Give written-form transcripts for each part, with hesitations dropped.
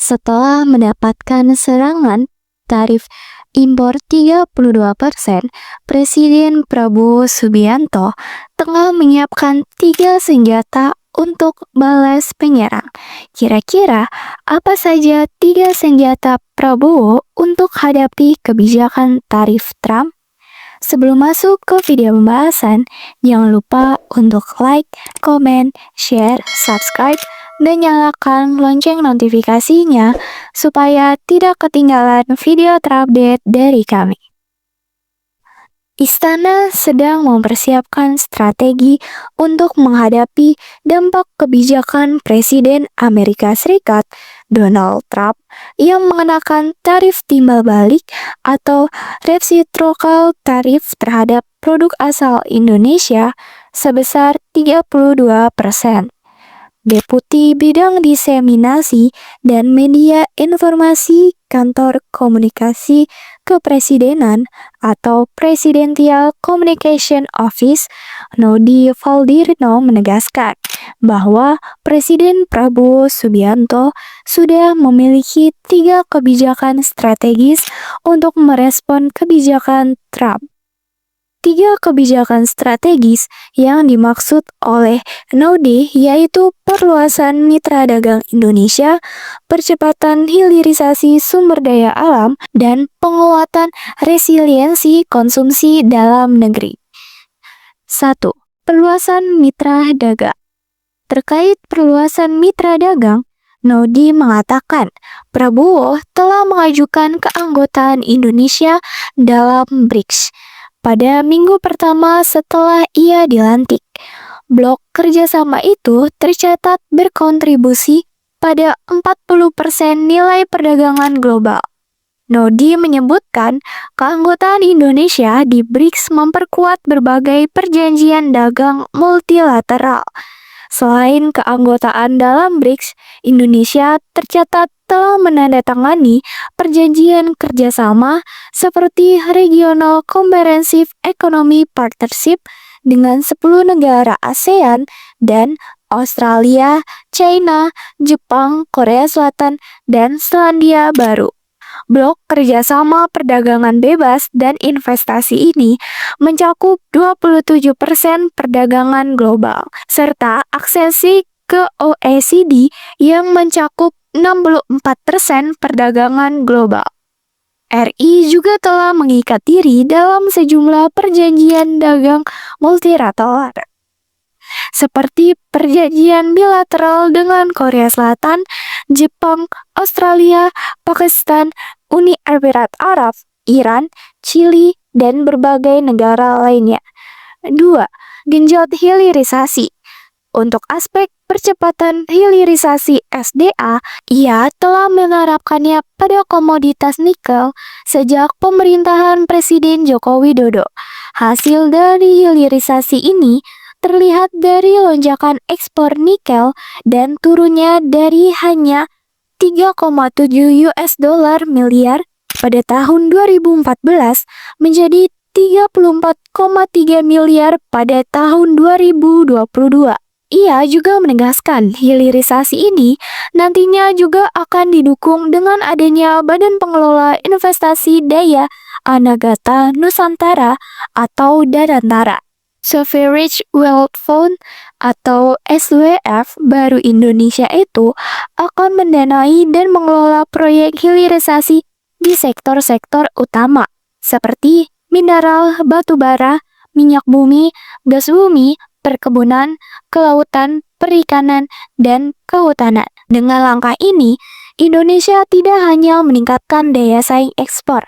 Setelah mendapatkan serangan tarif impor 32%, Presiden Prabowo Subianto tengah menyiapkan 3 senjata untuk balas penyerang. Kira-kira apa saja 3 senjata Prabowo untuk hadapi kebijakan tarif Trump? Sebelum masuk ke video pembahasan, jangan lupa untuk like, komen, share, subscribe, dan nyalakan lonceng notifikasinya supaya tidak ketinggalan video terupdate dari kami. Istana sedang mempersiapkan strategi untuk menghadapi dampak kebijakan Presiden Amerika Serikat Donald Trump yang mengenakan tarif timbal balik atau reciprocal tarif terhadap produk asal Indonesia sebesar 32%. Deputi Bidang Diseminasi dan Media Informasi Kantor Komunikasi Kepresidenan atau Presidential Communication Office, Nodi Valdirno menegaskan bahwa Presiden Prabowo Subianto sudah memiliki 3 kebijakan strategis untuk merespon kebijakan Trump. 3 kebijakan strategis yang dimaksud oleh Nodi yaitu perluasan mitra dagang Indonesia, percepatan hilirisasi sumber daya alam, dan penguatan resiliensi konsumsi dalam negeri. 1. Perluasan mitra dagang. Terkait perluasan mitra dagang, Nodi mengatakan Prabowo telah mengajukan keanggotaan Indonesia dalam BRICS pada minggu pertama setelah ia dilantik. Blok kerjasama itu tercatat berkontribusi pada 40% nilai perdagangan global. Nodi menyebutkan keanggotaan Indonesia di BRICS memperkuat berbagai perjanjian dagang multilateral. Selain keanggotaan dalam BRICS, Indonesia tercatat telah menandatangani perjanjian kerjasama seperti Regional Comprehensive Economic Partnership dengan 10 negara ASEAN dan Australia, China, Jepang, Korea Selatan, dan Selandia Baru. Blok kerjasama perdagangan bebas dan investasi ini mencakup 27% perdagangan global, serta aksesi ke OECD yang mencakup 64% perdagangan global. RI juga telah mengikat diri dalam sejumlah perjanjian dagang multilateral, seperti perjanjian bilateral dengan Korea Selatan, Jepang, Australia, Pakistan, Uni Emirat Arab, Iran, Chili, dan berbagai negara lainnya. 2. Genjot hilirisasi. Untuk aspek percepatan hilirisasi SDA, ia telah menerapkannya pada komoditas nikel sejak pemerintahan Presiden Joko Widodo. Hasil dari hilirisasi ini terlihat dari lonjakan ekspor nikel dan turunnya dari hanya 3,7 US$ miliar pada tahun 2014 menjadi 34,3 miliar pada tahun 2022. Ia juga menegaskan hilirisasi ini nantinya juga akan didukung dengan adanya Badan Pengelola Investasi Daya Anagata Nusantara atau Danantara. Sovereign Wealth Fund atau SWF baru Indonesia itu akan mendanai dan mengelola proyek hilirisasi di sektor-sektor utama seperti mineral, batu bara, minyak bumi, gas bumi, perkebunan, kelautan, perikanan, dan kehutanan. Dengan langkah ini, Indonesia tidak hanya meningkatkan daya saing ekspor,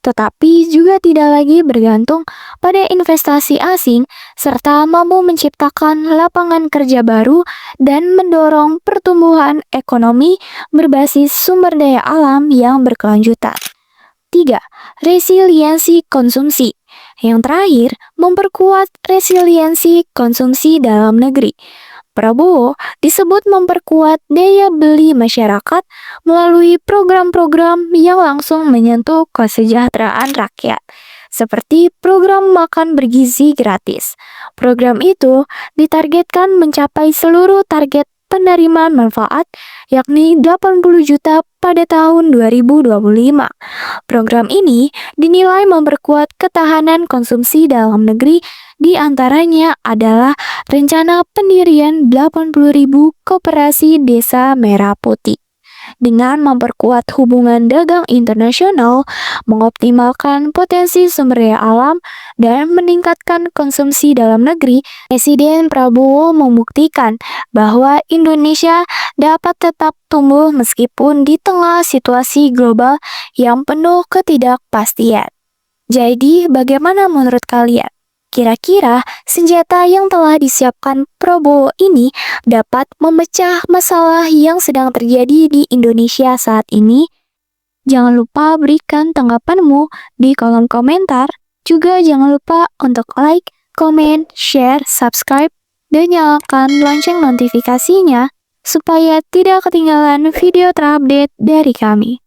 tetapi juga tidak lagi bergantung pada investasi asing, serta mampu menciptakan lapangan kerja baru dan mendorong pertumbuhan ekonomi berbasis sumber daya alam yang berkelanjutan. 3. Resiliensi konsumsi. Yang terakhir, memperkuat resiliensi konsumsi dalam negeri. Prabowo disebut memperkuat daya beli masyarakat melalui program-program yang langsung menyentuh kesejahteraan rakyat, seperti program makan bergizi gratis. Program itu ditargetkan mencapai seluruh target penerimaan manfaat, yakni 80 juta pada tahun 2025. Program ini dinilai memperkuat ketahanan konsumsi dalam negeri, di antaranya adalah rencana pendirian 80.000 koperasi desa merah putih. Dengan memperkuat hubungan dagang internasional, mengoptimalkan potensi sumber daya alam, dan meningkatkan konsumsi dalam negeri, Presiden Prabowo membuktikan bahwa Indonesia dapat tetap tumbuh meskipun di tengah situasi global yang penuh ketidakpastian. Jadi, bagaimana menurut kalian? Kira-kira senjata yang telah disiapkan Prabowo ini dapat memecah masalah yang sedang terjadi di Indonesia saat ini? Jangan lupa berikan tanggapanmu di kolom komentar. Juga jangan lupa untuk like, komen, share, subscribe, dan nyalakan lonceng notifikasinya supaya tidak ketinggalan video terupdate dari kami.